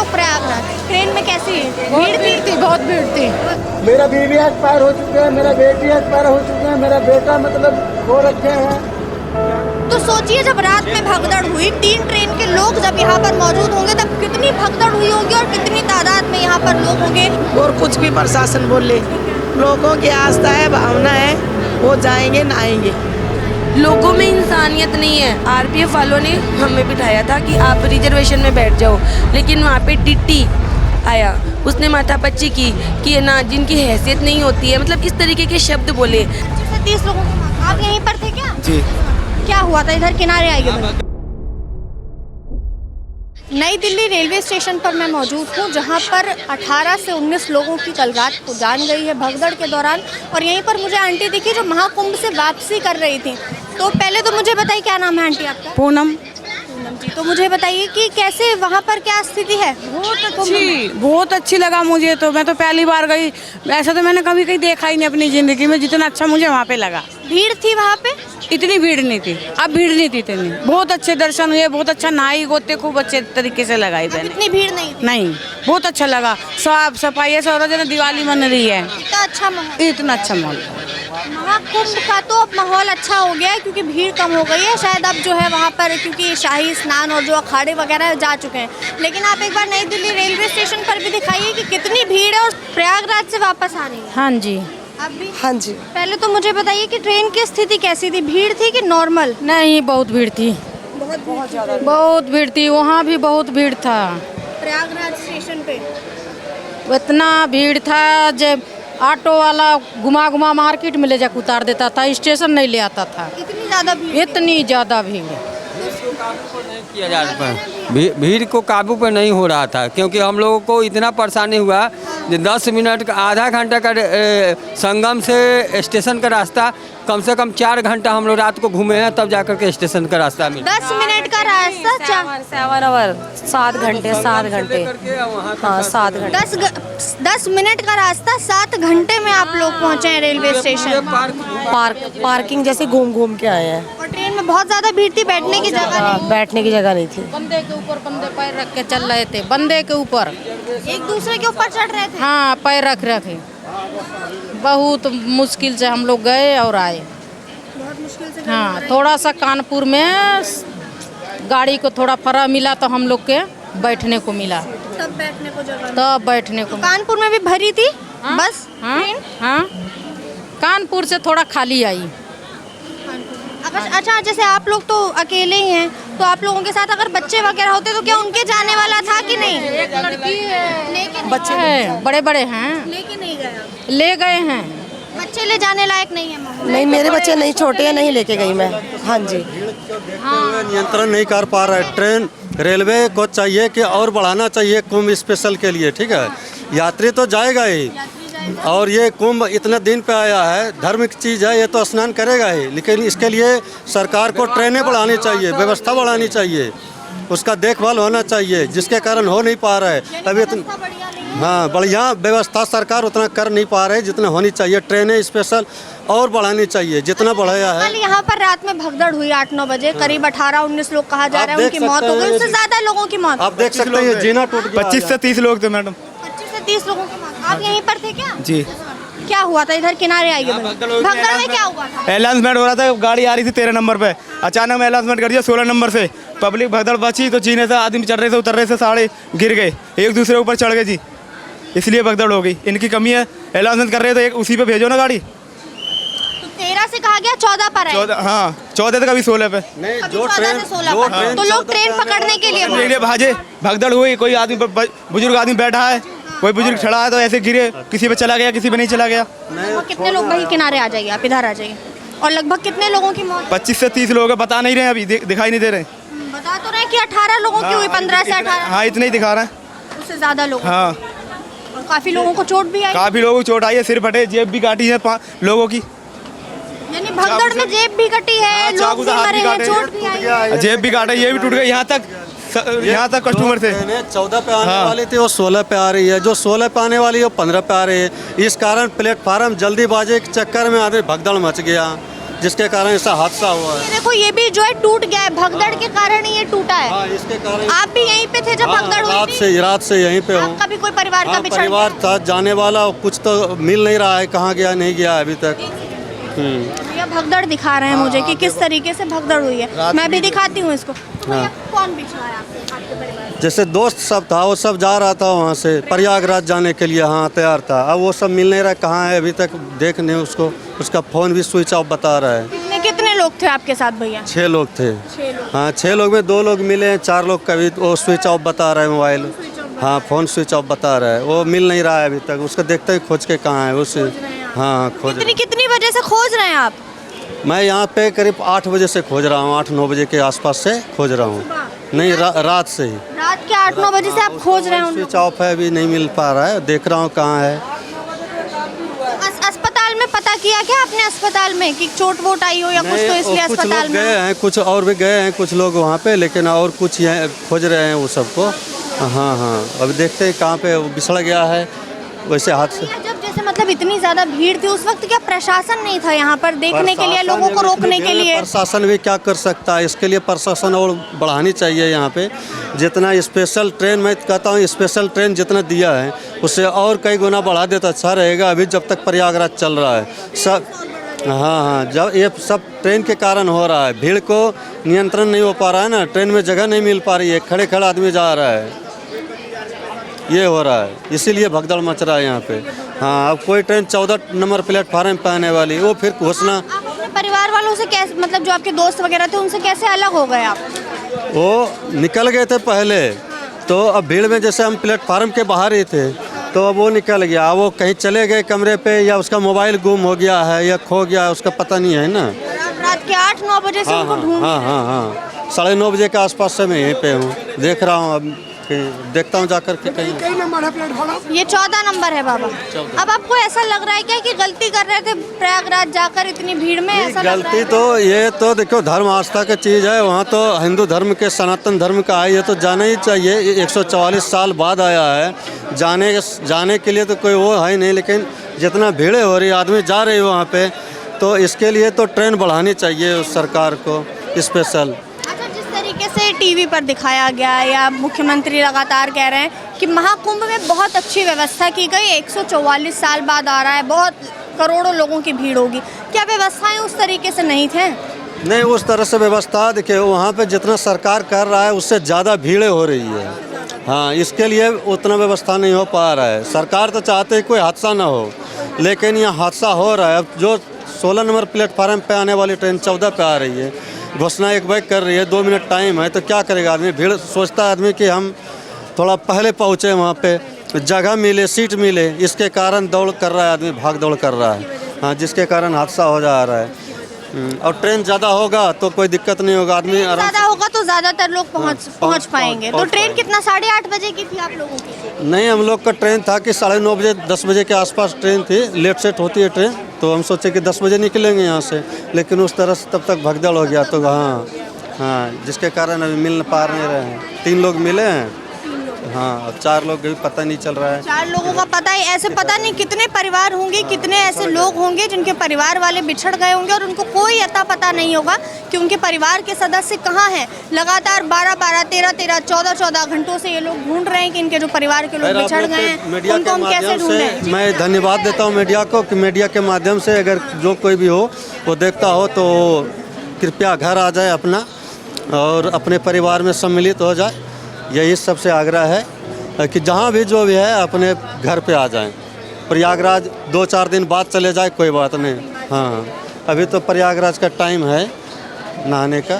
लोग प्रयागराज। ट्रेन में कैसी भीड़ थी? बहुत भीड़ थी। मेरा बीवी एक्सपायर हो चुके हैं, मेरा बेटी एक्सपायर हो चुके हैं, मेरा बेटा मतलब हो रखे हैं। तो सोचिए जब रात में भगदड़ हुई, 3 ट्रेन के लोग जब यहाँ पर मौजूद होंगे तब कितनी भगदड़ हुई होगी और कितनी तादाद में यहाँ पर लोग होंगे। और कुछ भी प्रशासन बोल ले, लोगों की आस्था है, भावना है, वो जाएंगे ना आएंगे। लोगों में इंसानियत नहीं है। आरपीएफ वालों ने हमें बिठाया था कि आप रिजर्वेशन में बैठ जाओ, लेकिन वहाँ पे टीटी आया, उसने माथापच्ची की कि ना जिनकी हैसियत नहीं होती है, मतलब इस तरीके के शब्द बोले। 30 लोगों की मौत। आप यहीं पर थे क्या? जी। क्या हुआ था? इधर किनारे आइए। नई दिल्ली रेलवे स्टेशन पर मैं मौजूद हूँ, जहाँ पर 18 से 19 लोगों की कल रात को जान गई है भगदड़ के दौरान। और यहीं पर मुझे आंटी दिखी जो महाकुंभ से वापसी कर रही थी। तो पहले तो मुझे बताइए क्या नाम है आंटी आपका? पूनम। पूनम जी, तो मुझे बताइए कि कैसे वहाँ पर क्या स्थिति है? बहुत अच्छी लगा मुझे तो। मैं तो पहली बार गई, ऐसा तो मैंने कभी कहीं देखा ही नहीं अपनी जिंदगी में, जितना अच्छा मुझे वहाँ पे लगा। भीड़ थी वहाँ पे? इतनी भीड़ नहीं थी, अब भीड़ नहीं थी इतनी। बहुत अच्छे दर्शन हुए, बहुत अच्छा नहाई गोते खूब अच्छे तरीके से लगाई अब मैंने। इतनी भीड़ नहीं थी? नहीं, बहुत अच्छा लगा। साफ सफाई है, सौरभ जन दिवाली मन रही है, इतना अच्छा माहौल। इतना अच्छा माहौल। महाकुंभ का तो अब माहौल अच्छा हो गया है क्योंकि भीड़ कम हो गई है शायद अब जो है वहाँ पर, क्योंकि शाही स्नान और जो अखाड़े वगैरह जा चुके हैं। लेकिन आप एक बार नई दिल्ली रेलवे स्टेशन पर भी दिखाइए कि कितनी भीड़ है और प्रयागराज से वापस आ रही है। हाँ जी। अब भी? हाँ जी। पहले तो मुझे बताइए कि ट्रेन की स्थिति कैसी थी? भीड़ थी कि नॉर्मल? नहीं, बहुत भीड़ थी, बहुत भीड़ थी। वहाँ भी बहुत भीड़ था। प्रयागराज स्टेशन पे इतना भीड़ था जब ऑटो वाला घुमा घुमा मार्केट में ले जाकर उतार देता था, स्टेशन नहीं ले आता था। इतनी ज़्यादा भीड़? इतनी ज़्यादा भीड़। किया जा रहा है, भीड़ को काबू पर नहीं हो रहा था, क्योंकि हम लोगों को इतना परेशानी हुआ। 10 मिनट का, आधा घंटा का संगम से स्टेशन का रास्ता, कम से कम 4 घंटा हम लोग रात को घूमे हैं, तब जाकर के स्टेशन का रास्ता मिला। 10 मिनट का रास्ता 7 आवर 7 घंटे 7 घंटे हाँ 7 घंटे 10 मिनट का रास्ता 7 घंटे में आप लोग पहुँचे हैं रेलवे स्टेशन। पार्किंग जैसे घूम घूम के आए हैं। और ट्रेन में बहुत ज़्यादा भीड़ थी, बैठने की जगह नहीं? बैठने की जगह नहीं थी। बंदे के ऊपर बंदे पैर रख के चल रहे थे, बंदे के ऊपर। एक दूसरे के ऊपर चढ़ रहे थे? हाँ, पैर रख रखे। बहुत मुश्किल से हम लोग गए और आए। बहुत मुश्किल से। हाँ, थोड़ा सा कानपुर में गाड़ी को थोड़ा फरा मिला तो हम लोग के बैठने को मिला, तब बैठने को जगह नहीं। तब बैठने को मिला। कानपुर में भी भरी थी बस? हाँ ट्रेन? हाँ, कानपुर से थोड़ा खाली आई। अच्छा, जैसे आप लोग तो अकेले ही हैं, तो आप लोगों के साथ अगर बच्चे वगैरह होते तो क्या उनके जाने वाला था कि नहीं? एक लड़की है, लेकिन बच्चे हैं, बड़े बड़े हैं, लेके नहीं गया। ले गए हैं। बच्चे ले जाने लायक नहीं है माहौल? नहीं, मेरे बच्चे नहीं छोटे हैं, नहीं लेके गई मैं। हाँ जी। नियंत्रण नहीं कर पा रहा है ट्रेन। रेलवे को चाहिए कि और बढ़ाना चाहिए कुंभ स्पेशल के लिए, ठीक है। यात्री तो जाएगा ही, और ये कुंभ इतने दिन पे आया है, धार्मिक चीज़ है, ये तो स्नान करेगा ही, लेकिन इसके लिए सरकार को ट्रेनें बढ़ानी चाहिए, व्यवस्था बढ़ानी चाहिए, उसका देखभाल होना चाहिए, जिसके कारण हो नहीं पा रहा है अभी इतना। हाँ, बढ़िया व्यवस्था सरकार उतना कर नहीं पा रहे जितना होनी चाहिए। ट्रेनें स्पेशल और बढ़ानी चाहिए, जितना बढ़ाया है। कल यहाँ पर रात में भगदड़ हुई 8-9 बजे, करीब 18-19 लोग कहा जा रहा है उनकी मौत हो गई, उससे ज्यादा लोगों की मौत। आप देख सकते हैं जीना टूट गया। 25 से 30 लोग थे मैडम। 25 से 30 लोगों की मौत। आप यहीं पर थे क्या? जी। क्या हुआ था? इधर किनारे आइए। भगदड़ में क्या हुआ था? अनाउंसमेंट हो रहा था, गाड़ी आ रही थी 13 नंबर पे, अचानक में अनाउंसमेंट कर दिया 16 नंबर से। पब्लिक भगदड़ बची तो जीने से आदमी चढ़ रहे थे, उतर रहे थे, सारे गिर गए, एक दूसरे ऊपर चढ़ गए जी, इसलिए भगदड़ हो गई। इनकी कमी है, अनाउंसमेंट कर रहे थे, एक उसी पे भेजो ना गाड़ी। तो 13 से कहा गया 14 पर है। 14, हाँ 14 तक, अभी 16 पे। नहीं, अभी जो 14 ट्रेन से 16 पर। तो लोग ट्रेन पकड़ने के लिए भाजे, भगदड़ हुई, कोई आदमी बुजुर्ग आदमी बैठा है, कोई बुजुर्ग खड़ा है तो ऐसे गिरे, किसी पे चला गया, किसी पे नहीं चला गया। लगभग कितने लोग? भाई किनारे आ जाइए, आप इधर आ जाइए। और लगभग कितने लोगों की मौत? 25 से 30 लोग बता नहीं रहे हैं, अभी दिखाई नहीं दे रहे। बता तो रहे कि 18 लोगों की हुई, 15 से 18। हाँ, इतने ही दिखा रहे हैं। उससे ज्यादा लोग। हाँ, और काफी लोगों को चोट भी आई। काफी लोगों को चोट आई है, सिर फटे, जेब भी काटी है 5 लोगों की। यानी भगदड़ में जेब भी कटी है, लोग चाकू भी से हाथ मरे भी हैं, काटे, चोट भी आई है। जेब भी काटे, ये भी टूट गए, यहाँ तक कस्टमर थे। 14 पे आने वाली थी, वो 16 पे आ रही है, जो 16 पे आने वाली है वो 15 पे आ रही है। इस कारण प्लेटफार्म जल्दीबाजी के चक्कर में आदमी भगदड़ मच गया, जिसके कारण ऐसा हादसा हुआ है। देखो ये भी जो है टूट गया है, भगदड़ के कारण ही ये टूटा है। हाँ, इसके कारण आप भी यहीं पे थे जब भगदड़ हुई थी? रात से यहीं पे हूँ। आपका भी कोई परिवार का हाँ, बिछड़ परिवार था जाने वाला, कुछ तो मिल नहीं रहा है, कहाँ गया नहीं गया अभी तक। ये भगदड़ दिखा रहे हैं मुझे कि किस तरीके से भगदड़ हुई है। मैं भी दिखाती हूँ इसको। भैया, कौन बिछड़ा है आपके परिवार में? जैसे दोस्त सब था, वो सब जा रहा था वहाँ से प्रयागराज जाने के लिए, हाँ तैयार था। अब वो सब मिल नहीं रहा, कहाँ है अभी तक देख नहीं उसको, उसका फ़ोन भी स्विच ऑफ बता रहा है। कितने लोग थे आपके साथ भैया? 6 लोग थे। 6 लोग। हाँ, 6 लोग में 2 लोग मिले हैं, 4 लोग का भी वो स्विच ऑफ बता रहा है मोबाइल। हाँ, फ़ोन स्विच ऑफ बता रहा है, वो मिल नहीं रहा है अभी तक। उसको देखते हैं खोज के कहाँ है उसे। हाँ, खोज। कितनी बजे से खोज रहे हैं आप? मैं यहाँ पे करीब 8 बजे से खोज रहा हूँ, 8-9 बजे के आसपास से खोज रहा हूँ। नहीं, रात से ही। रात के 8-9 बजे से आप खोज रहे हैं? स्विच ऑफ है, अभी नहीं मिल पा रहा है, देख रहा हूँ कहाँ है। अस्पताल में पता किया क्या आपने, अस्पताल में कि चोट वोट आई हो या कुछ, तो इसलिए अस्पताल में गए हैं, कुछ और भी गए हैं कुछ लोग वहाँ पे, लेकिन और कुछ यहाँ खोज रहे हैं वो सबको। हाँ हाँ, अभी देखते हैं कहाँ पे बिछड़ गया है वैसे हाथ से। जब जैसे मतलब इतनी ज्यादा भीड़ थी उस वक्त, क्या प्रशासन नहीं था यहाँ पर देखने के लिए, लोगों को रोकने के लिए? प्रशासन भी क्या कर सकता है, इसके लिए प्रशासन और बढ़ानी चाहिए यहाँ पे। जितना स्पेशल ट्रेन, मैं कहता हूँ स्पेशल ट्रेन जितना दिया है उससे और कई गुना बढ़ा देता अच्छा रहेगा। अभी जब तक प्रयागराज चल रहा है सब, हाँ, जब ये सब ट्रेन के कारण हो रहा है, भीड़ को नियंत्रण नहीं हो पा रहा है ना, ट्रेन में जगह नहीं मिल पा रही है, खड़े खड़े आदमी जा रहा है, ये हो रहा है, इसीलिए भगदड़ मच रहा है यहाँ पे। हाँ, अब कोई ट्रेन 14 नंबर प्लेटफार्म पे आने वाली, वो फिर घोषणा। आप अपने परिवार वालों से कैसे, मतलब जो आपके दोस्त वगैरह थे उनसे कैसे अलग हो गए आप? वो निकल गए थे पहले, तो अब भीड़ में जैसे हम प्लेटफार्म के बाहर ही थे, तो अब वो निकल गया, वो कहीं चले गए कमरे पे, या उसका मोबाइल गुम हो गया है या खो गया है, उसका पता नहीं है ना। रात के 8-9 बजे से उनको ढूंढ। हाँ हाँ हाँ, 9:30 बजे के आसपास से मैं यहीं पे हूँ, देख रहा हूँ, अब देखता हूँ जाकर के कहीं। ये 14 नंबर है बाबा। अब आपको ऐसा लग रहा है क्या कि गलती कर रहे थे प्रयागराज जाकर इतनी भीड़ में? ऐसा लग रहा गलती है? तो ये तो देखो धर्म आस्था की चीज़ है, वहाँ तो हिंदू धर्म के सनातन धर्म का है, ये तो जाना ही चाहिए। 144 साल बाद आया है, जाने के लिए तो कोई वो है नहीं, लेकिन जितना भीड़ हो रही, आदमी जा रहे हैं वहाँ पे, तो इसके लिए तो ट्रेन बढ़ानी चाहिए उस सरकार को स्पेशल। अच्छा, जिस तरीके से टीवी पर दिखाया गया या मुख्यमंत्री लगातार कह रहे हैं कि महाकुंभ में बहुत अच्छी व्यवस्था की गई, 144 साल बाद आ रहा है, बहुत करोड़ों लोगों की भीड़ होगी, क्या व्यवस्थाएं उस तरीके से नहीं थे? नहीं, उस तरह से व्यवस्था देखिए वहाँ पे जितना सरकार कर रहा है उससे ज़्यादा भीड़ें हो रही है। हाँ, इसके लिए उतना व्यवस्था नहीं हो पा रहा है। सरकार तो चाहते है कोई हादसा ना हो, लेकिन यहाँ हादसा हो रहा है। अब जो 16 नंबर प्लेटफार्म पे आने वाली ट्रेन 14 पे आ रही है, घोषणा 1 बजे कर रही है, 2 मिनट टाइम है, तो क्या करेगा आदमी? भीड़ सोचता है आदमी कि हम थोड़ा पहले पहुँचे वहाँ पे, जगह मिले, सीट मिले, इसके कारण दौड़ कर रहा है आदमी, भाग दौड़ कर रहा है। हाँ, जिसके कारण हादसा हो जा रहा है। और ट्रेन ज़्यादा होगा तो कोई दिक्कत नहीं होगा, आदमी ज़्यादा होगा तो ज़्यादातर लोग पहुँच पाएंगे। तो ट्रेन कितना 8:30 बजे की थी आप लोगों की? नहीं, हम लोग का ट्रेन था कि 9:30 बजे 10 बजे के आसपास ट्रेन थी, लेट सेट होती है ट्रेन, तो हम सोचे कि 10 बजे निकलेंगे यहाँ से, लेकिन उस तरह से तब तक भगदड़ हो गया। तो हाँ हाँ, जिसके कारण अभी मिल पा नहीं रहे हैं। 3 लोग मिले हैं, हाँ, अब 4 लोग भी पता नहीं चल रहा है। 4 लोगों का पता है, ऐसे पता नहीं कितने परिवार होंगे, कितने ऐसे लोग होंगे जिनके परिवार वाले बिछड़ गए होंगे और उनको कोई अता पता नहीं होगा कि उनके परिवार के सदस्य कहाँ हैं। लगातार 12-12, 13-13, 14-14 घंटों से ये लोग ढूंढ रहे हैं कि इनके जो परिवार के लोग बिछड़ गए हैं उनको हम कैसे ढूंढें। मैं धन्यवाद देता हूँ मीडिया को कि मीडिया के माध्यम से अगर जो कोई भी हो वो देखता हो तो कृपया घर आ जाए अपना और अपने परिवार में सम्मिलित हो जाए। यही सबसे आग्रह है कि जहाँ भी जो भी है अपने घर पे आ जाएं। प्रयागराज 2-4 दिन बाद चले जाए कोई बात नहीं। हाँ, अभी तो प्रयागराज का टाइम है, नहाने का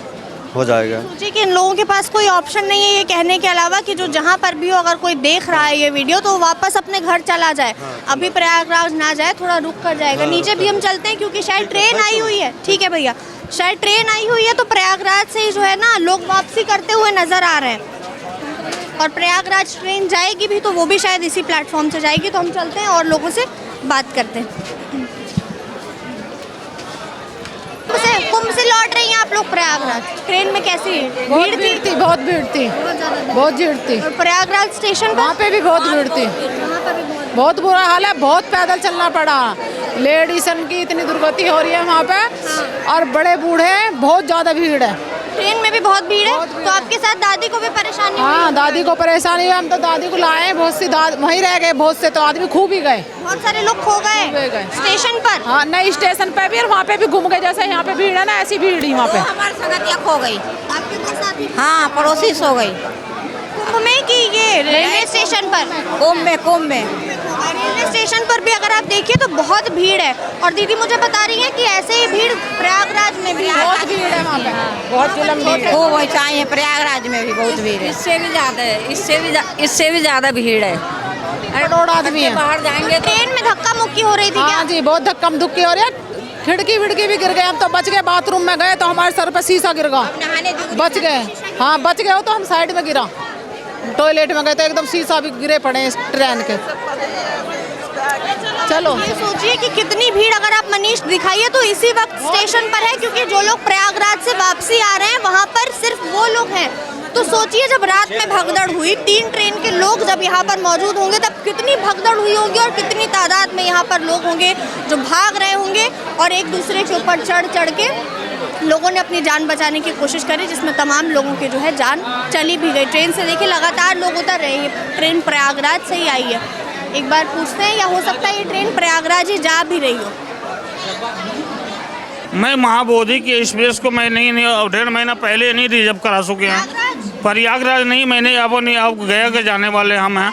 हो जाएगा। सोचिए कि इन लोगों के पास कोई ऑप्शन नहीं है ये कहने के अलावा कि जो जहाँ पर भी हो, अगर कोई देख रहा है ये वीडियो तो वापस अपने घर चला जाए। अभी प्रयागराज ना जाए, थोड़ा रुक कर जाएगा। नीचे भी हम चलते हैं क्योंकि शायद ट्रेन आई हुई है। ठीक है भैया, शायद ट्रेन आई हुई है तो प्रयागराज से ही जो है ना लोग वापसी करते हुए नज़र आ रहे हैं, और प्रयागराज ट्रेन जाएगी भी तो वो भी शायद इसी प्लेटफॉर्म से जाएगी। तो हम चलते हैं और लोगों से बात करते हैं। कुंभ से लौट रही हैं आप लोग प्रयागराज, ट्रेन में कैसी भीड़ थी? बहुत भीड़ थी, बहुत भीड़ थी। और प्रयागराज स्टेशन वहाँ पे भी बहुत भीड़ थी, बहुत बुरा हाल है, बहुत पैदल चलना पड़ा। लेडीसन की इतनी दुर्गति हो रही है वहाँ पे और बड़े बूढ़े बहुत ज़्यादा भीड़ है। ट्रेन में भी बहुत भीड़ है, तो आपके साथ दादी को भी परेशानी हुई? हाँ, दादी को परेशानी है। हम तो दादी को लाए, बहुत सी वहीं रह गए, बहुत से तो आदमी खूब ही गए। बहुत सारे लोग खो गए स्टेशन पर? हाँ, नहीं स्टेशन पे भी और वहाँ पे भी घूम गए, जैसे यहाँ पे भीड़ है ना ऐसी भीड़ ही वहाँ पे। हमारे संगतिया खो गई। आपके दो साथी? हाँ, पड़ोसी सो गई कुंभ में कि ये रेलवे स्टेशन पर? कुंभ में रेलवे स्टेशन पर भी अगर आप देखिए तो बहुत भीड़ है। और दीदी मुझे बता रही है कि ऐसे ही भीड़ प्रयागराज में भी है। बहुत भीड़ है वहाँ पे, बहुत जुलम भीड़ है। खूब वैसा है, प्रयागराज में भी बहुत भीड़ है। इससे भी ज़्यादा है, इससे भी ज़्यादा भीड़ है। करोड़ आदमी है। बाहर जाएंगे ट्रेन में धक्का मुक्की हो रही थी क्या? हाँ जी, बहुत धक्का मुक्की हो रही है। खिड़की विड़की भी गिर गए, हम तो बच गए। बाथरूम में गए तो हमारे सर पे शीशा गिर गया, बच गए। हाँ, बच गए हो तो हम साइड में गिरा। टॉयलेट में गए तो एकदम शीशा भी गिरे पड़े इस ट्रेन के। चलो ये सोचिए कि कितनी भीड़, अगर आप मनीष दिखाइए तो इसी वक्त स्टेशन पर है, क्योंकि जो लोग प्रयागराज से वापसी आ रहे हैं वहाँ पर सिर्फ वो लोग हैं। तो सोचिए जब रात में भगदड़ हुई, 3 ट्रेन के लोग जब यहाँ पर मौजूद होंगे तब कितनी भगदड़ हुई होगी और कितनी तादाद में यहाँ पर लोग होंगे जो भाग रहे होंगे और एक दूसरे के ऊपर चढ़ के लोगों ने अपनी जान बचाने की कोशिश करी, जिसमें तमाम लोगों की जो है जान चली भी गई। ट्रेन से देखिए लगातार लोग उतर रहे हैं। ट्रेन प्रयागराज से ही आई है। एक बार पूछते हैं, या हो सकता है ये ट्रेन प्रयागराज ही जा भी रही हो। मैं महाबोधि की एक्सप्रेस को मैं नहीं 1.5 महीना पहले नहीं रिजर्व करा चुके हैं। प्रयागराज नहीं, मैंने अब गया के जाने वाले हम हैं।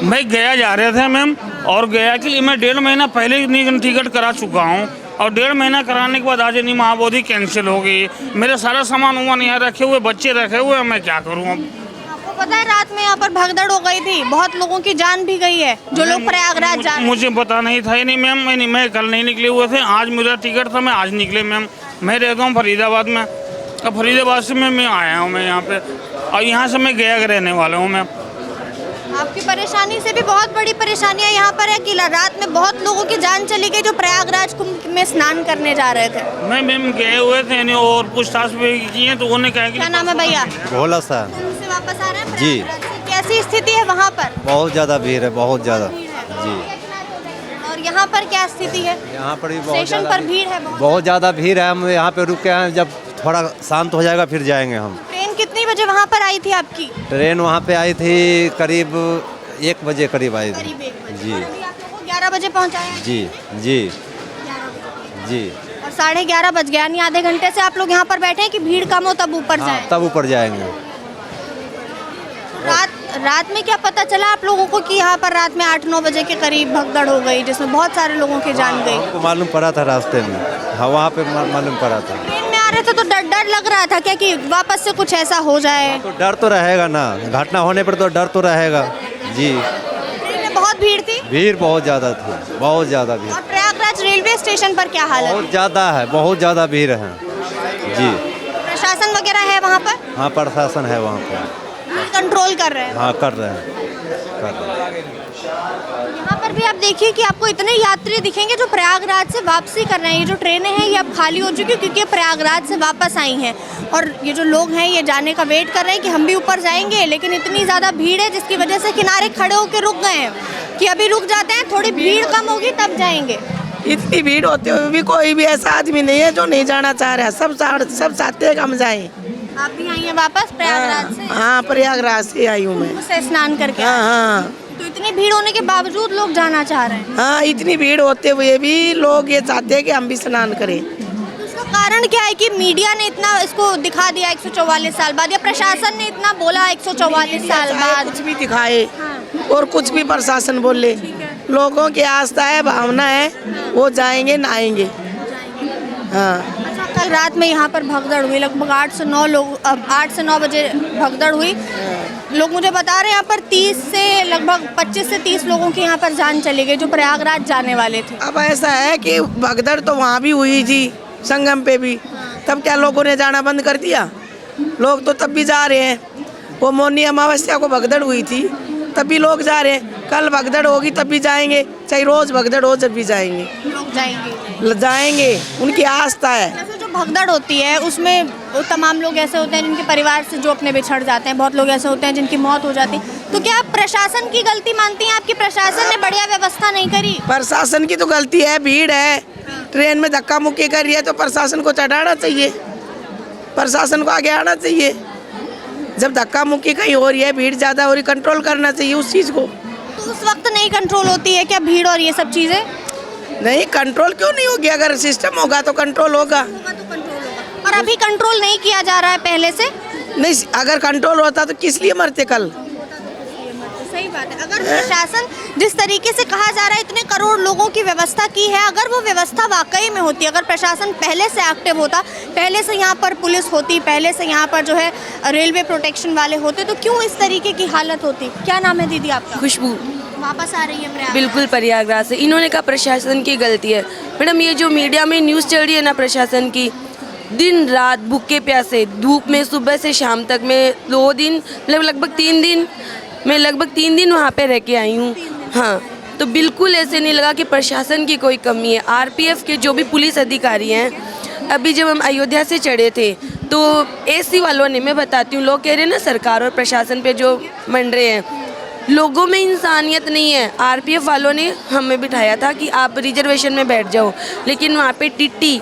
मैं गया जा रहे थे मैम, और गया के लिए मैं 1.5 महीना पहले टिकट करा चुका हूँ। और 1.5 महीना कराने के बाद आज नहीं महाबोधि कैंसिल हो गई। मेरे सारा सामान उमान यहाँ रखे हुए, बच्चे रखे हुए, मैं क्या करूँ अब। आपको पता है रात में यहाँ पर भगदड़ हो गई थी, बहुत लोगों की जान भी गई है जो लोग प्रयागराज जा रहे हैं। मुझे पता नहीं था ही नहीं मैम, मैं कल नहीं निकले हुए थे। आज मेरा टिकट था, मैं आज निकले मैम। मैं रहता हूँ फरीदाबाद में, अब फरीदाबाद से मैं आया हूँ मैं यहाँ पे, और यहाँ से मैं गया रहने वाला हूँ मैं। आपकी परेशानी से भी बहुत बड़ी परेशानियां यहाँ पर है कि रात में बहुत लोगों की जान चली गई जो प्रयागराज कुंभ में स्नान करने जा रहे थे। मैं मैम गए हुए थे नहीं, और पूछताछ भी किए तो उन्होंने कहा कि क्या नाम है भैया? भोला सा। से वापस आ रहे हैं जी। प्रयागराज से। कैसी स्थिति है वहाँ पर? बहुत ज़्यादा भीड़ है, बहुत ज़्यादा जी। और यहाँ पर क्या स्थिति है? यहाँ पर भी बहुत स्टेशन पर भीड़ है बहुत ज़्यादा भीड़ है। हम यहाँ पे रुके हैं, जब थोड़ा शांत हो जाएगा फिर जाएंगे हम। ट्रेन कितनी बजे वहाँ पर आई थी आपकी? ट्रेन वहाँ पे आई थी करीब 1 बजे करीब आई थी। करीब 1 बजे। जी और अभी आप लोगों को 11 बजे पहुँचाया? जी जी 11 बजे। जी। और 11:30 बज गया, यानी आधे घंटे से आप लोग यहाँ पर बैठे हैं कि भीड़ कम हो तब ऊपर हाँ, जाएं? तब ऊपर जाएंगे। रात में क्या पता चला आप लोगों को कि यहाँ पर रात में 8-9 बजे के करीब भगदड़ हो गई जिसमें बहुत सारे लोगों की जान गई? हमको मालूम पड़ा था रास्ते में। हाँ, वहाँ पे मालूम पड़ा था। ट्रेन में आ रहे थे तो डर लग रहा था क्या कि वापस से कुछ ऐसा हो जाए? तो डर तो रहेगा ना, घटना होने पर तो डर तो रहेगा जी। ट्रेन में बहुत भीड़ थी? भीड़ बहुत ज़्यादा थी, बहुत ज़्यादा भीड़। और प्रयागराज रेलवे स्टेशन पर क्या हालत है? बहुत ज़्यादा है, बहुत ज़्यादा भीड़ है जी। प्रशासन वगैरह है वहाँ पर? हाँ, प्रशासन है वहाँ पर, कंट्रोल कर रहे हैं? हाँ कर रहे हैं। यहाँ पर भी आप देखिए कि आपको इतने यात्री दिखेंगे जो प्रयागराज से वापसी कर रहे हैं। ये जो ट्रेनें हैं ये अब खाली हो चुकी है क्योंकि ये प्रयागराज से वापस आई हैं, और ये जो लोग हैं ये जाने का वेट कर रहे हैं कि हम भी ऊपर जाएंगे, लेकिन इतनी ज़्यादा भीड़ है जिसकी वजह से किनारे खड़े होकर रुक गए हैं कि अभी रुक जाते हैं, थोड़ी भीड़ कम होगी तब जाएंगे। इतनी भीड़ होते हुए भी कोई भी ऐसा आदमी नहीं है जो नहीं जाना चाह रहा है। सब चाहते हैं कि हम जाएं। आप भी आई हैं वापस प्रयागराज से? हाँ, प्रयागराज से आई हूँ मैं। उससे स्नान करके? हाँ। तो इतनी भीड़ होने के बावजूद लोग जाना चाह रहे हैं? हाँ, इतनी भीड़ होते हुए भी लोग ये चाहते हैं कि हम भी स्नान करें। तो उसका कारण क्या है कि मीडिया ने इतना इसको दिखा दिया 144 साल बाद, या प्रशासन ने इतना बोला 144 साल बाद? कुछ भी दिखाए और कुछ भी प्रशासन बोले, लोगों की आस्था है, भावना है, वो जाएंगे नहाएंगे। हाँ। कल रात में यहाँ पर भगदड़ हुई, लगभग 8 से 9 बजे भगदड़ हुई। लोग मुझे बता रहे हैं यहाँ पर 30 से लगभग 25 से 30 लोगों की यहाँ पर जान चली गई जो प्रयागराज जाने वाले थे। अब ऐसा है कि भगदड़ तो वहाँ भी हुई थी, संगम पे भी, तब क्या लोगों ने जाना बंद कर दिया? लोग तो तब भी जा रहे हैं। वो मौनी अमावस्या को भगदड़ हुई थी तब भी लोग जा रहे हैं, कल भगदड़ होगी तब भी जाएंगे, चाहे रोज भगदड़ हो जब भी जाएंगे। लोग जाएंगे, उनकी आस्था है। जैसे जो भगदड़ होती है उसमें वो तमाम लोग ऐसे होते हैं जिनके परिवार से जो अपने बिछड़ जाते हैं, बहुत लोग ऐसे होते हैं जिनकी मौत हो जाती है। तो क्या आप प्रशासन की गलती मानती हैं? आपकी प्रशासन ने बढ़िया व्यवस्था नहीं करी? प्रशासन की तो गलती है, भीड़ है, ट्रेन में धक्का मुक्की कर रही है तो प्रशासन को चढ़ाना चाहिए, प्रशासन को आगे आना चाहिए। जब धक्का मुक्की कहीं हो रही है, भीड़ ज़्यादा हो रही, कंट्रोल करना चाहिए उस चीज़ को। तो उस वक्त नहीं कंट्रोल होती है क्या भीड़ और ये सब चीज़ें? नहीं, कंट्रोल क्यों नहीं होगी? अगर सिस्टम होगा तो कंट्रोल होगा। और अभी कंट्रोल नहीं किया जा रहा है पहले से? नहीं, अगर कंट्रोल होता तो किस लिए मरते कल? सही बात है। अगर प्रशासन जिस तरीके से कहा जा रहा है इतने करोड़ लोगों की व्यवस्था की है, अगर वो व्यवस्था वाकई में होती, अगर प्रशासन पहले से एक्टिव होता, पहले से यहाँ पर पुलिस होती, पहले से यहाँ पर जो है रेलवे प्रोटेक्शन वाले होते, तो क्यों इस तरीके की हालत होती? क्या नाम है दीदी आपका? खुशबू। वापस आ रही है प्रयागराज? बिल्कुल प्रयागराज से। इन्होंने कहा प्रशासन की गलती है। मैडम ये जो मीडिया में न्यूज़ चल रही है ना प्रशासन की, दिन रात भूखे प्यासे धूप में सुबह से शाम तक, मैं 2 दिन लगभग 3 दिन मैं लगभग 3 दिन वहाँ पे रह के आई हूँ। हाँ, तो बिल्कुल ऐसे नहीं लगा कि प्रशासन की कोई कमी है। आरपीएफ के जो भी पुलिस अधिकारी हैं, अभी जब हम अयोध्या से चढ़े थे तो एसी वालों ने, मैं बताती हूँ, लोग कह रहे हैं ना सरकार और प्रशासन पे जो मंड रहे हैं, लोगों में इंसानियत नहीं है। आरपीएफ वालों ने हमें बिठाया था कि आप रिजर्वेशन में बैठ जाओ, लेकिन वहाँ पे टीटी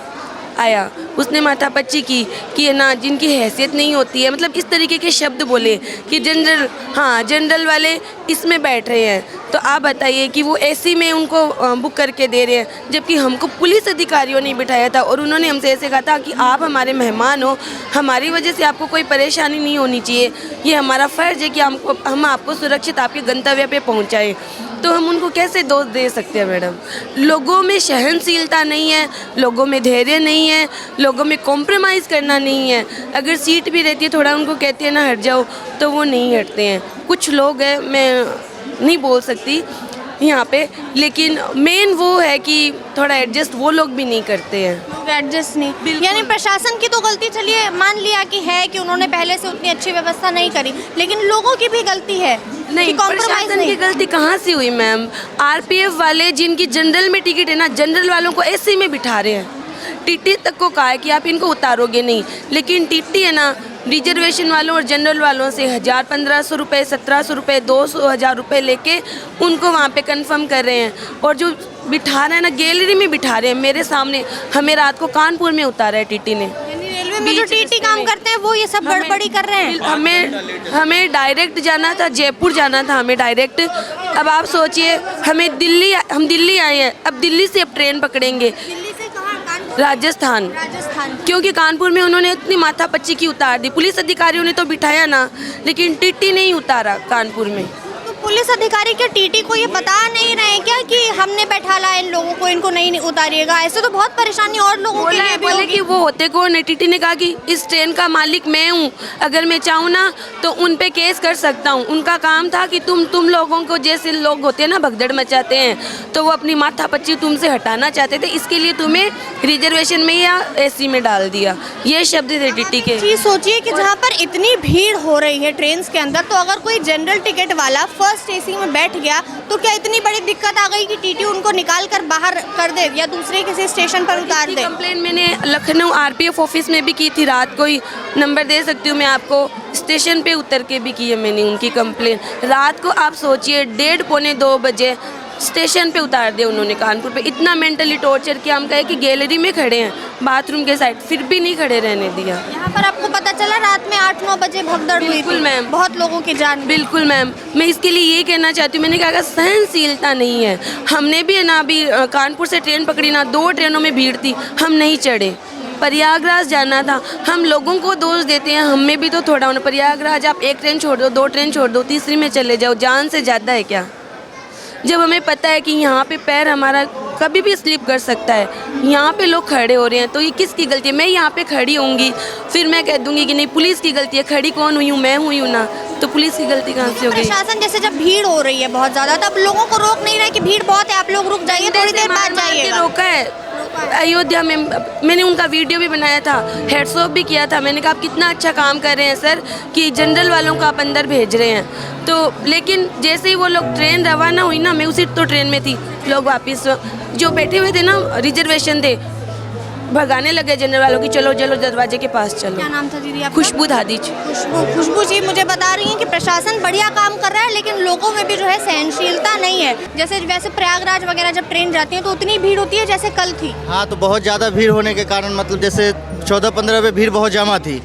आया, उसने माथापच्ची की कि है ना जिनकी हैसियत नहीं होती है, मतलब इस तरीके के शब्द बोले कि जनरल वाले इसमें बैठ रहे हैं। तो आप बताइए कि वो एसी में उनको बुक करके दे रहे हैं, जबकि हमको पुलिस अधिकारियों ने बिठाया था और उन्होंने हमसे ऐसे कहा था कि आप हमारे मेहमान हो, हमारी वजह से आपको कोई परेशानी नहीं होनी चाहिए, ये हमारा फ़र्ज़ है कि हम आपको सुरक्षित आपके गंतव्य पे पहुँचाएँ। तो हम उनको कैसे दोष दे सकते हैं मैडम? लोगों में सहनशीलता नहीं है, लोगों में धैर्य नहीं है, लोगों में कॉम्प्रोमाइज़ करना नहीं है। अगर सीट भी रहती है, थोड़ा उनको कहते हैं ना हट जाओ, तो वो नहीं हटते हैं। कुछ लोग हैं, मैं नहीं बोल सकती यहाँ पे, लेकिन मेन वो है कि थोड़ा एडजस्ट वो लोग भी नहीं करते हैं। लोग एडजस्ट नहीं, यानी प्रशासन की तो गलती चलिए मान लिया कि है कि उन्होंने पहले से उतनी अच्छी व्यवस्था नहीं करी, लेकिन लोगों की भी गलती है। नहीं, प्रशासन की गलती कहाँ से हुई मैम? आरपीएफ वाले जिनकी जनरल में टिकट है ना, जनरल वालों को एसी में बिठा रहे हैं। टीटी तक को कहा है कि आप इनको उतारोगे नहीं, लेकिन टीटी है ना रिजर्वेशन वालों और जनरल वालों से 1000-1500 रुपये, 1700 रुपये, 200-1000 रुपये लेके उनको वहाँ पे कंफर्म कर रहे हैं। और जो बिठा रहे हैं ना, गैलरी में बिठा रहे हैं मेरे सामने। हमें रात को कानपुर में उतारा है टीटी ने। रेलवे में जो टीटी काम करते हैं वो ये सब गड़बड़ी कर रहे हैं। हमें डायरेक्ट जाना था, जयपुर जाना था हमें डायरेक्ट। अब आप सोचिए, हम दिल्ली आए हैं, अब दिल्ली से अब ट्रेन पकड़ेंगे राजस्थान, क्योंकि कानपुर में उन्होंने इतनी माथापच्ची की उतार दी। पुलिस अधिकारियों ने तो बिठाया ना, लेकिन टीटी नहीं उतारा कानपुर में। तो पुलिस अधिकारी के टीटी को ये बता नहीं रहे क्या कि हमने बैठा ला इन लोगों को, इनको नहीं उतारिएगा? ऐसे तो बहुत परेशानी और लोगों के लिए भी बोले कि वो होते कौन है? टीटी ने कहा कि इस ट्रेन का मालिक मैं हूँ, अगर मैं चाहूँ ना तो उन पे केस कर सकता हूँ। उनका काम था कि तुम लोगों को, जैसे लोग होते हैं ना भगदड़ मचाते हैं, तो वो अपनी माथापच्ची तुमसे हटाना चाहते थे, इसके लिए तुम्हें रिजर्वेशन में या एसी में डाल दिया। ये शब्द थे टीटी के। चीज़ सोचिए कि जहाँ पर इतनी भीड़ हो रही है ट्रेन के अंदर, तो अगर कोई जनरल टिकट वाला फर्स्ट एसी में बैठ गया तो क्या इतनी बड़ी दिक्कत आ गई कि टीटी उनको निकाल कर बाहर कर दे या दूसरे किसी स्टेशन पर उतार दे? कंप्लेन मैंने लखनऊ आरपीएफ ऑफिस में भी की थी, रात को ही नंबर दे सकती हूँ मैं आपको। स्टेशन पे उतर के भी की है मैंने उनकी कंप्लेन। रात को आप सोचिए 1:30-2 बजे स्टेशन पे उतार दिया उन्होंने कानपुर पे। इतना मेंटली टॉर्चर किया। हम कहे कि गैलरी में खड़े हैं बाथरूम के साइड, फिर भी नहीं खड़े रहने दिया। यहाँ पर आपको पता चला रात में 8-9 बजे भगदड़ हुई थी मैम, बहुत लोगों की जान। बिल्कुल मैम, मैं इसके लिए ये कहना चाहती हूँ, मैंने कहा कि सहनशीलता नहीं है। हमने भी है ना अभी कानपुर से ट्रेन पकड़ी ना, 2 ट्रेनों में भीड़ थी, हम नहीं चढ़े। प्रयागराज जाना था, हम लोगों को दोष देते हैं, हमें भी तो थोड़ा होना। प्रयागराज आप 1 ट्रेन छोड़ दो, 2 ट्रेन छोड़ दो, तीसरी में चले जाओ, जान से ज़्यादा है क्या? जब हमें पता है कि यहाँ पे पैर हमारा कभी भी स्लिप कर सकता है, यहाँ पे लोग खड़े हो रहे हैं, तो ये किसकी गलती है? मैं यहाँ पे खड़ी होंगी, फिर मैं कह दूँगी कि नहीं पुलिस की गलती है। खड़ी कौन हुई हूँ? मैं हुई हूँ ना, तो पुलिस की गलती कहाँ से होगी? प्रशासन जैसे जब भीड़ हो रही है बहुत ज़्यादा, तब लोगों को रोक नहीं रहा है कि भीड़ बहुत है, आप लोग रुक जाइए, थोड़ी देर बाद जाइए। रोका है अयोध्या में, मैंने उनका वीडियो भी बनाया था, हेड्स ऑफ भी किया था। मैंने कहा आप कितना अच्छा काम कर रहे हैं सर कि जनरल वालों को आप अंदर भेज रहे हैं। तो लेकिन जैसे ही वो लोग ट्रेन रवाना हुई ना, मैं उसी तो ट्रेन में थी, लोग वापस जो बैठे हुए थे ना रिजर्वेशन थे, भगाने लगे जनरल वालों की, चलो चलो दरवाजे के पास चलो। क्या नाम था दीदी आपका? खुशबू दादिज। खुशबू जी मुझे बता रही हैं कि प्रशासन बढ़िया काम कर रहा है, लेकिन लोगों में भी जो है सहनशीलता नहीं है। जैसे वैसे प्रयागराज वगैरह जब ट्रेन जाती है तो उतनी भीड़ होती है जैसे कल थी। हाँ, तो बहुत ज़्यादा भीड़ होने के कारण मतलब जैसे 14-15 पे भीड़ बहुत जमा थी।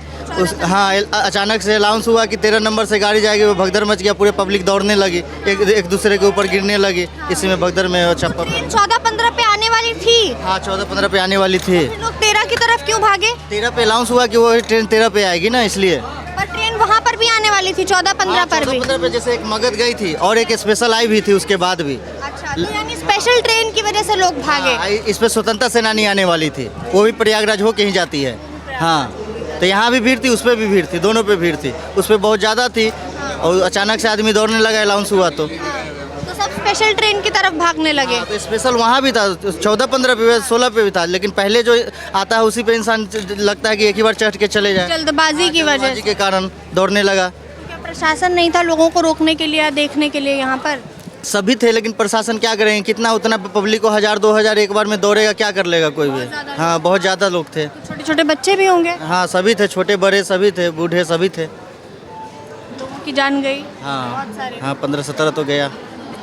हाँ, अचानक से अनाउंस हुआ कि 13 नंबर से गाड़ी जाएगी, वो भगदड़ मच गया, पूरे पब्लिक दौड़ने लगी, एक दूसरे के ऊपर गिरने लगी। इसी में भगदड़ में 14-15 पे आने वाली थी। हाँ, 14-15 पे आने वाली थी। लोग 13 की तरफ क्यों भागे? 13 पे अनाउंस हुआ कि वो ट्रेन 13 पे आएगी ना, इसलिए। पर ट्रेन वहाँ पर भी आने वाली थी 14-15 पर भी। 14-15 पे जैसे एक मगध गई थी और एक स्पेशल आई भी थी उसके बाद भी। अच्छा, तो यानी स्पेशल ट्रेन की वजह से लोग भागे। इस पे स्वतंत्रता सेनानी आने वाली थी, वो भी प्रयागराज होके ही जाती है। हाँ, तो यहाँ भी भीड़ थी, उस पर भी भीड़ थी, दोनों पे भीड़ थी। उस पर बहुत ज़्यादा थी और अचानक से आदमी दौड़ने लगा, अनाउंस हुआ तो सब स्पेशल ट्रेन की तरफ भागने लगे। तो स्पेशल वहाँ भी था, 14-15 पे 16 पे भी था, लेकिन पहले जो आता है उसी पे इंसान लगता है कि एक ही बार चढ़ के चले जाए। जल्दबाजी की वजह के कारण दौड़ने लगा। क्या प्रशासन नहीं था लोगों को रोकने के लिए या देखने के लिए? यहाँ पर सभी थे, लेकिन प्रशासन क्या करेंगे, कितना उतना पब्लिक को 1000-2000 एक बार में दौड़ेगा, क्या कर लेगा कोई भी। हाँ, बहुत ज़्यादा लोग थे। छोटे छोटे बच्चे भी होंगे। हाँ, सभी थे, छोटे बड़े सभी थे, बूढ़े सभी थे। लोगों की जान गई। हाँ हाँ, 15-17 तो गया।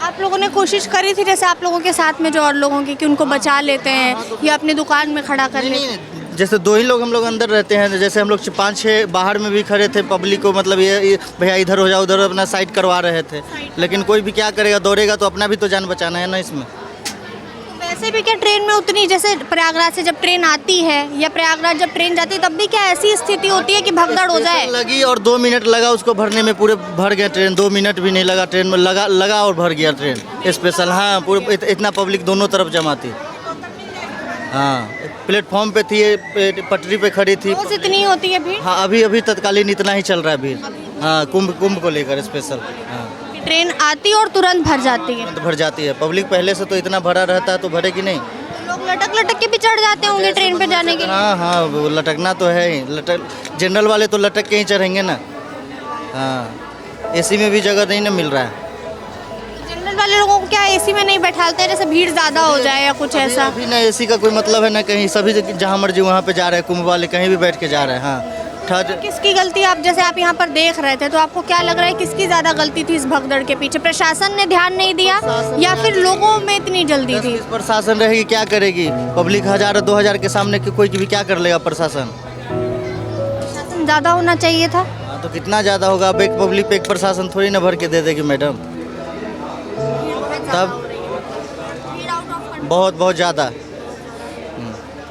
आप लोगों ने कोशिश करी थी जैसे आप लोगों के साथ में जो और लोगों की, कि उनको बचा लेते हैं या अपनी दुकान में खड़ा कर लेते हैं? जैसे 2 ही लोग हम लोग अंदर रहते हैं, जैसे हम लोग 5-6 बाहर में भी खड़े थे, पब्लिक को मतलब ये भैया इधर हो जाओ, उधर अपना साइड करवा रहे थे, लेकिन कोई भी क्या करेगा, दौड़ेगा तो अपना भी तो जान बचाना है ना इसमें। वैसे भी क्या ट्रेन में उतनी, जैसे प्रयागराज से जब ट्रेन आती है या प्रयागराज जब ट्रेन जाती है, तब भी क्या ऐसी स्थिति होती है कि भगदड़ हो जाए? लगी और 2 मिनट लगा उसको भरने में, पूरे भर गया ट्रेन। 2 मिनट भी नहीं लगा, ट्रेन में लगा और भर गया ट्रेन स्पेशल। हाँ, पूरे इतना पब्लिक दोनों तरफ जमा थी। हाँ, प्लेटफॉर्म पे थी, पटरी पे खड़ी थी। रोज इतनी होती है भीड़? हाँ, अभी तत्कालीन इतना ही चल रहा है भीड़। हाँ, कुंभ को लेकर स्पेशल। हाँ, ट्रेन आती और तुरंत भर जाती है। भर जाती है, पब्लिक पहले से तो इतना भरा रहता है, तो भरेगी नहीं। लोग लटक के भी चढ़ जाते होंगे ट्रेन पे जाने के लिए। हाँ हाँ, वो लटकना तो है ही, जनरल वाले तो लटक के ही चढ़ेंगे ना। हाँ, एसी में भी जगह नहीं ना मिल रहा है। जनरल वाले लोगों को क्या एसी में नहीं बैठाते हैं, जैसे भीड़ ज़्यादा हो जाए या कुछ ऐसा? अभी ना एसी का कोई मतलब है ना, कहीं सभी जहाँ मर्जी वहाँ पे जा रहे हैं, कुंभ वाले कहीं भी बैठ के जा रहे हैं। हाँ, किसकी गलती? आप जैसे आप यहाँ पर देख रहे थे, तो आपको क्या लग रहा है किसकी ज़्यादा गलती थी इस भगदड़ के पीछे? प्रशासन ने ध्यान नहीं दिया या फिर लोगों में इतनी जल्दी थी? प्रशासन रहेगी क्या करेगी, पब्लिक 1000-2000 के सामने कोई भी क्या कर लेगा प्रशासन? प्रशासन ज़्यादा होना चाहिए था। तो कितना ज़्यादा होगा? अब एक पब्लिक पे एक प्रशासन थोड़ी ना भर के दे देगी मैडम, तब बहुत ज़्यादा।